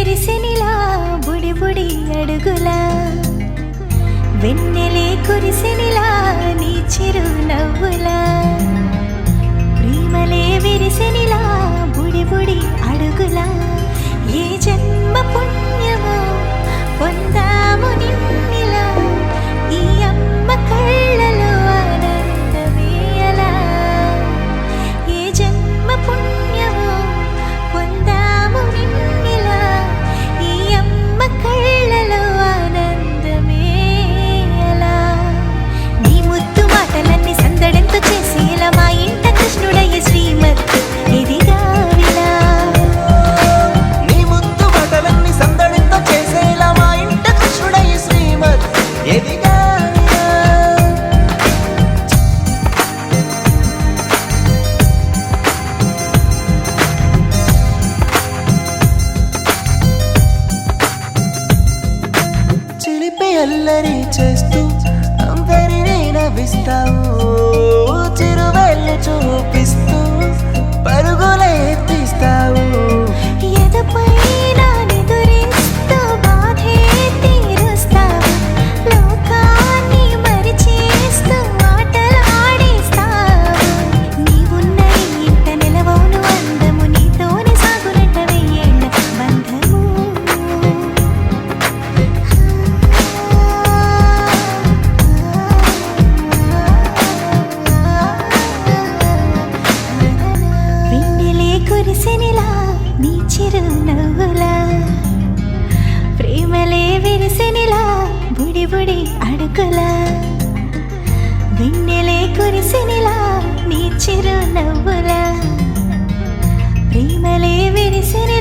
విరిసెనిలా బుడి బుడి అడుగులా వెన్నెలే కురిసెనిలా నీ చిరు నవ్వులా ప్రేమలే విరిసెనిలా బుడి బుడి అడుగులా ఏ జన్మ పుణ్యమో పొందాము నిన్నిలా ఈ అమ్మ కళ్ళలో ఆనందమే అలా ఏ జన్మ పుణ్యమో పొందాము నిన్నిలా ఈ అమ్మ కళ్ళలో ఆనందమే అలా నీ ముద్దు మాటలన్నీ సందడంతో చేసి ఇలా మా ఇంట కృష్ణుడయ్య శ్రీమత్ ఇదిగా విలా నీ ముద్దు మాటలన్నీ సందడంతో చేసేలా మా ఇంట కృష్ణుడయ్య శ్రీమత్ ఎదిగా చిలిపి అల్లరి చేస్తూ అందరినీ నవ్విస్తావు చిరువెళ్ళు చూపిస్తూ పరుగులే తీస్తావు ఎదపై నా నిదురిస్తూ బాధే తీరుస్తావు లోకాన్ని మరిచేస్తూ ఆటలు ఆడేస్తావు నీవున్న ఈ ఇంట నిలవవును అందము నీతోనే సాగునట్ట వెయ్యేళ్ళ బంధము వెన్నెలే కురిసెనిలా నీ చిరు నవ్వులా ప్రేమలే విరిసెనిలా బుడి బుడి అడుగులా వెన్నెలే కురిసెనిలా నీ చిరు నవ్వులా ప్రేమలే విరిసెనిలా